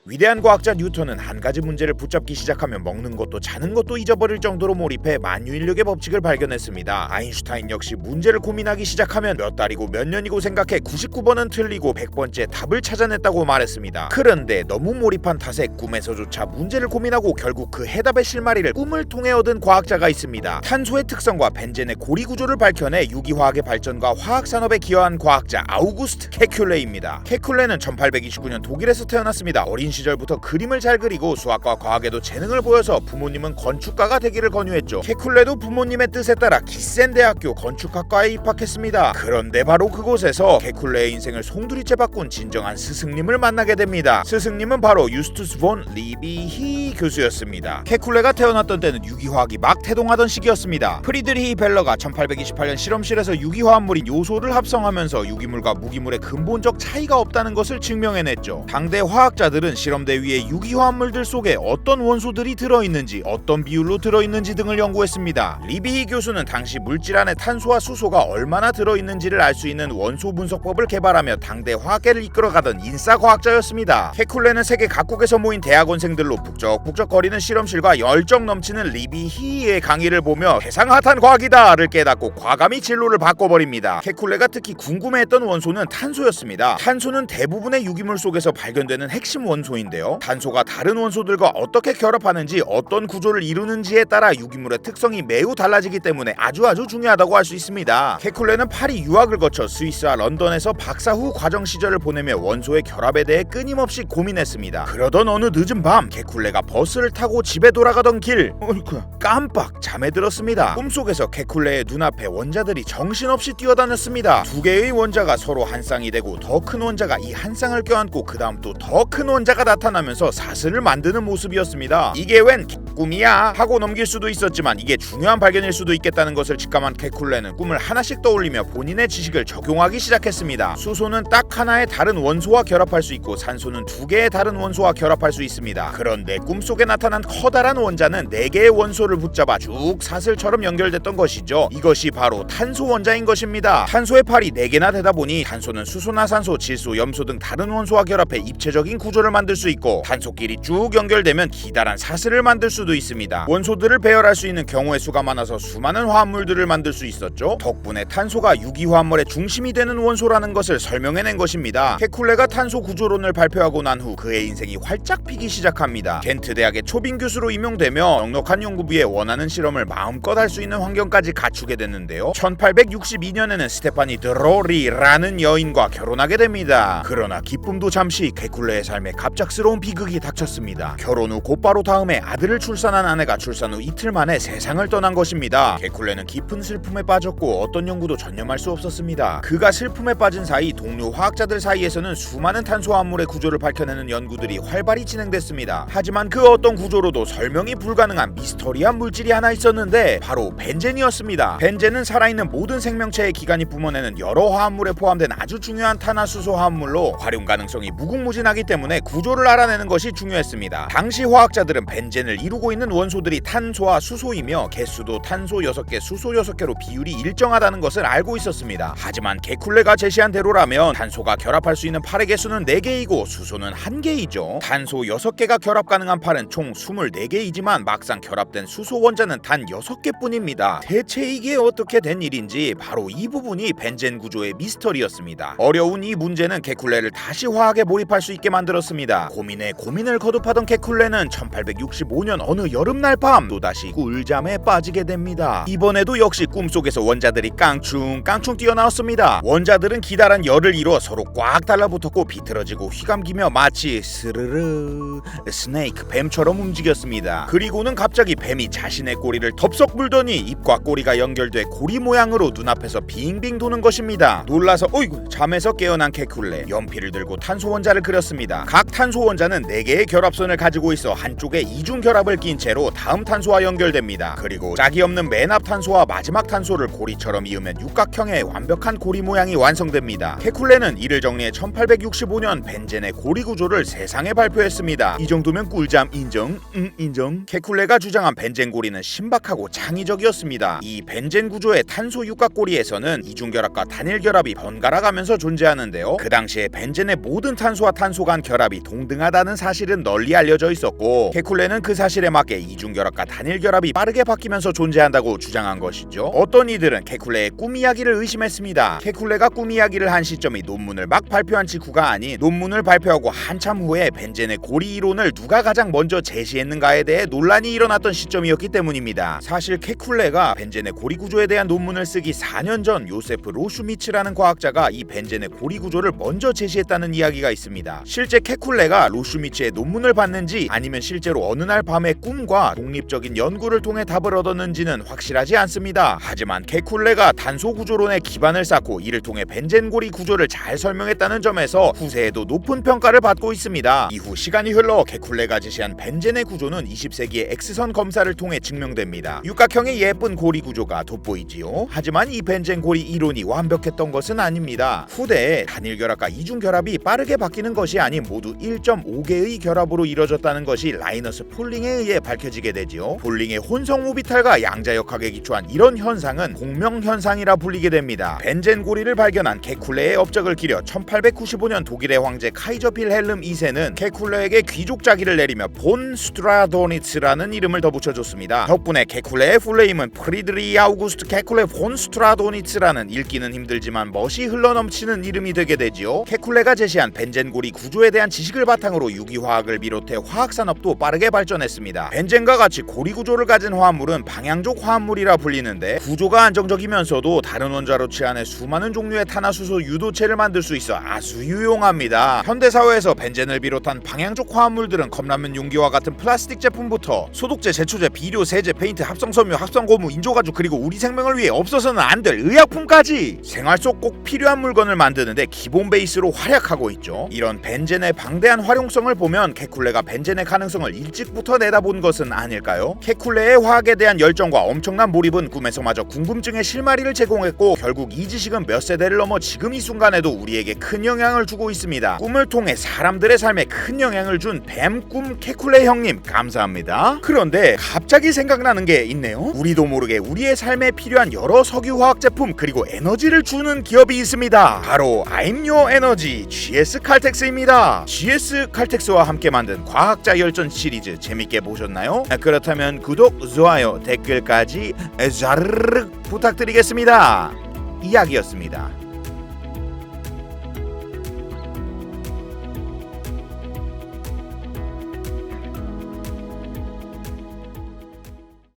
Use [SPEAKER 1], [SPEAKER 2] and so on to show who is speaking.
[SPEAKER 1] 위대한 과학자 뉴턴은 한 가지 문제를 붙잡기 시작하면 먹는 것도 자는 것도 잊어버릴 정도로 몰입해 만유인력의 법칙을 발견했습니다. 아인슈타인 역시 문제를 고민하기 시작하면 몇 달이고 몇 년이고 생각해 99번은 틀리고 100번째 답을 찾아냈다고 말했습니다. 그런데 너무 몰입한 탓에 꿈에서조차 문제를 고민하고 결국 그 해답의 실마리를 꿈을 통해 얻은 과학자가 있습니다. 탄소의 특성과 벤젠의 고리 구조를 밝혀내 유기화학의 발전과 화학산업에 기여한 과학자 아우구스트 케큘레입니다. 케큘레는 1829년 독일에서 태어났습니다. 어린 시절부터 그림을 잘 그리고 수학과 과학에도 재능을 보여서 부모님은 건축가가 되기를 권유했죠. 케큘레도 부모님의 뜻에 따라 기센 대학교 건축학과에 입학했습니다. 그런데 바로 그곳에서 케큘레의 인생을 송두리째 바꾼 진정한 스승님을 만나게 됩니다. 스승님은 바로 유스투스 본 리비히 교수였습니다. 케큘레가 태어났던 때는 유기화학이 막 태동하던 시기였습니다. 프리드리히 벨러가 1828년 실험실에서 유기화합물인 요소를 합성하면서 유기물과 무기물의 근본적 차이가 없다는 것을 증명해냈죠. 당대 화학자들은 실험대 위에 유기화합물들 속에 어떤 원소들이 들어있는지, 어떤 비율로 들어있는지 등을 연구했습니다. 리비히 교수는 당시 물질 안에 탄소와 수소가 얼마나 들어있는지를 알 수 있는 원소 분석법을 개발하며 당대 화학계를 이끌어가던 인싸과학자였습니다. 케큘레는 세계 각국에서 모인 대학원생들로 북적북적거리는 실험실과 열정 넘치는 리비히의 강의를 보며 세상 핫한 과학이다를 깨닫고 과감히 진로를 바꿔버립니다. 케큘레가 특히 궁금해했던 원소는 탄소였습니다. 탄소는 대부분의 유기물 속에서 발견되는 핵심 원소인데요. 탄소가 다른 원소들과 어떻게 결합하는지, 어떤 구조를 이루는지에 따라 유기물의 특성이 매우 달라지기 때문에 아주 중요하다고 할 수 있습니다. 케큘레는 파리 유학을 거쳐 스위스와 런던에서 박사 후 과정 시절을 보내며 원소의 결합에 대해 끊임없이 고민했습니다. 그러던 어느 늦은 밤 케큘레가 버스를 타고 집에 돌아가던 길 깜빡 잠에 들었습니다. 꿈속에서 케큘레의 눈앞에 원자들이 정신없이 뛰어다녔습니다. 두 개의 원자가 서로 한 쌍이 되고 더 큰 원자가 이 한 쌍을 껴안고 그 다음 또 더 큰 원자가 나타나면서 사슬을 만드는 모습이었습니다. 이게 웬 꿈이야 하고 넘길 수도 있었지만 이게 중요한 발견일 수도 있겠다는 것을 직감한 케큘레는 꿈을 하나씩 떠올리며 본인의 지식을 적용하기 시작했습니다. 수소는 딱 하나의 다른 원소와 결합할 수 있고 산소는 두 개의 다른 원소와 결합할 수 있습니다. 그런데 꿈속에 나타난 커다란 원자는 네 개의 원소를 붙잡아 쭉 사슬처럼 연결됐던 것이죠. 이것이 바로 탄소 원자인 것입니다. 탄소의 팔이 4개나 되다 보니 탄소는 수소나 산소, 질소, 염소 등 다른 원소와 결합해 입체적인 구조를 만들 수 있고 탄소끼리 쭉 연결되면 기다란 사슬을 만들 수도 있습니다. 원소들을 배열할 수 있는 경우의 수가 많아서 수많은 화합물들을 만들 수 있었죠. 덕분에 탄소가 유기화합물의 중심이 되는 원소라는 것을 설명해낸 것입니다. 케큘레가 탄소 구조론을 발표하고 난 후 그의 인생이 활짝 피기 시작합니다. 겐트 대학의 초빙 교수로 임용되며 넉넉한 연구부에 원하는 실험을 마음껏 할 수 있는 환경까지 갖추게 됐는데요. 1862년에는 스테파니 드로리라는 여인과 결혼하게 됩니다. 그러나 기쁨도 잠시 케큘레의 삶에 갑작스러운 비극이 닥쳤습니다. 결혼 후 곧바로 다음에 아들을 출산한 아내가 출산 후 이틀 만에 세상을 떠난 것입니다. 케큘레는 깊은 슬픔에 빠졌고 어떤 연구도 전념할 수 없었습니다. 그가 슬픔에 빠진 사이 동료 화학자들 사이에서는 수많은 탄소화합물의 구조를 밝혀내는 연구들이 활발히 진행됐습니다. 하지만 그 어떤 구조로도 설명이 불가능한 미스터리한 물질이 하나 있었는데 바로 벤젠이었습니다. 벤젠은 살아있는 모든 생명체의 기관이 뿜어내는 여러 화합물에 포함된 아주 중요한 탄화수소 화합물로 활용 가능성이 무궁무진하기 때문에 구조를 알아내는 것이 중요했습니다. 당시 화학자들은 벤젠을 이루고 있는 원소들이 탄소와 수소이며 개수도 탄소 6개, 수소 6개로 비율이 일정하다는 것을 알고 있었습니다. 하지만 케큘레가 제시한 대로라면 탄소가 결합할 수 있는 팔의 개수는 4개이고 수소는 1개이죠. 탄소 6개가 결합 가능한 팔은 총 24개이지만 막상 결합된 수소 원자는 단 6개뿐입니다. 대체 이게 어떻게 된 일인지 바로 이 부분이 벤젠 구조의 미스터리였습니다. 어려운 이 문제는 케큘레를 다시 화학에 몰입할 수 있게 만들었습니다. 고민에 고민을 거듭하던 케큘레는 1865년 어느 여름날 밤 또다시 꿀잠에 빠지게 됩니다. 이번에도 역시 꿈속에서 원자들이 깡충깡충 뛰어나왔습니다. 원자들은 기다란 열을 이루어 서로 꽉 달라붙었고 비틀어지고 휘감기며 마치 스르르 스네이크 뱀처럼 움직였습니다. 그리고는 갑자기 뱀이 자신의 꼬리를 덥석 물더니 입과 꼬리가 연결돼 고리 모양으로 눈앞에서 빙빙 도는 것입니다. 놀라서 어이구 잠에서 깨어난 케큘레 연필을 들고 탄소 원자를 그렸습니다. 각 탄소 원자는 4개의 결합선을 가지고 있어 한쪽에 이중 결합을 낀 채로 다음 탄소와 연결됩니다. 그리고 짝이 없는 맨 앞 탄소와 마지막 탄소를 고리처럼 이으면 육각형의 완벽한 고리 모양이 완성됩니다. 케쿨레는 이를 정리해 1865년 벤젠의 고리 구조를 세상에 발표했습니다. 이 정도면 꿀잠 인정? 인정. 케쿨레가 주장한 벤젠 고리는 신박하고 창의적이었습니다. 이 벤젠 구조의 탄소 육각고리에서는 이중결합과 단일결합이 번갈아 가면서 존재하는데요. 그 당시에 벤젠의 모든 탄소와 탄소 간 결합이 동등하다는 사실은 널리 알려져 있었고, 케쿨레는 그 사실에 맞게 이중결합과 단일결합이 빠르게 바뀌면서 존재한다고 주장한 것이죠. 어떤 이들은 케쿨레의 꿈 이야기를 의심했습니다. 케쿨레가 꿈 이야기를 한 시점이 논문을 막 발표한 직후가 아닌 논문을 발표하고 한참 후에 벤젠의 고리 이론을 누가 가장 먼저 제시했는가에 대해 논란이 일어났던 시점이었기 때문입니다. 사실 케쿨레가 벤젠의 고리 구조에 대한 논문을 쓰기 4년 전 요세프 로슈미츠라는 과학자가 이 벤젠의 고리 구조를 먼저 제시했다는 이야기가 있습니다. 실제 케쿨레가 로슈미츠의 논문을 봤는지 아니면 실제로 어느 날 밤에 꿈과 독립적인 연구를 통해 답을 얻었는지는 확실하지 않습니다. 하지만 케쿨레가 탄소 구조론에 기반을 쌓고 이를 통해 벤젠 고리 구조를 잘 설명했다는 점에서 후세에도 높은 평가를 받고 있습니다. 이후 시간이 흘러 케쿨레가 제시한 벤젠의 구조는 20세기의 X선 검사를 통해 증명됩니다. 육각형의 예쁜 고리 구조가 돋보이지요. 하지만 이 벤젠 고리 이론이 완벽했던 것은 아닙니다. 후대에 단일결합과 이중결합이 빠르게 바뀌는 것이 아닌 모두 1.5개의 결합으로 이뤄졌다는 것이 라이너스 폴링에 의해 밝혀지게 되지요. 폴링의 혼성 오비탈과 양자역학에 기초한 이런 현상은 공명현상이라 불리게 됩니다. 벤젠 고리를 발견한 케쿨레의 업적을 기려 1895년 독일의 황제 카이저 필헬름 2세는 케쿨레에게 귀족 자기를 내리며 본 스트라도니츠라는 이름을 더 붙여줬습니다. 덕분에 케쿨레의 풀네임은 프리드리 아우구스트 케쿨레 본 스트라도니츠라는 읽기는 힘들지만 멋이 흘러넘치는 이름이 되게 되지요. 케쿨레가 제시한 벤젠 고리 구조에 대한 지식을 바탕으로 유기화학을 비롯해 화학산업도 빠르게 발전했습니다. 벤젠과 같이 고리 구조를 가진 화합물은 방향족 화합물이라 불리는데, 구조가 안정적이면서도 다른 원자로 취한해 수많은 종류의 탄화수소 유도체를 만들 수 있어 아주 유용합니다. 현대사회에서 벤젠을 비롯한 방향족 화합물들은 컵라면 용기와 같은 플라스틱 제품부터 소독제, 제초제, 비료, 세제, 페인트, 합성섬유, 합성고무, 인조가죽, 그리고 우리 생명을 위해 없어서는 안 될 의약품까지 생활 속 꼭 필요한 물건을 만드는데 기본 베이스로 활약하고 있죠. 이런 벤젠의 방대한 활용성을 보면 케쿨레가 벤젠의 가능성을 일찍부터 내다본 것은 아닐까요? 케쿨레의 화학에 대한 열정과 엄청난 몰입은 꿈에서마저 궁금증의 실마리를 제공했고, 결국 이 지식은 몇 세대를 넘어 지금 이 순간에도 우리에게 큰 영향을 주고 있습니다. 꿈을 통해 사람들의 삶에 큰 영향을 준 뱀꿈 케쿨레 형님 감사합니다. 그런데 갑자기 생각나는 게 있네요. 우리도 모르게 우리의 삶에 필요한 여러 석유화학 제품 그리고 에너지를 주는 기업이 있습니다. 바로 I'm Your Energy GS 칼텍스입니다. GS 칼텍스와 함께 만든 과학자 열전 시리즈 재밌게 보셨나요? 그렇다면 구독, 좋아요, 댓글까지 자르륵 부탁드리겠습니다. 이야기였습니다.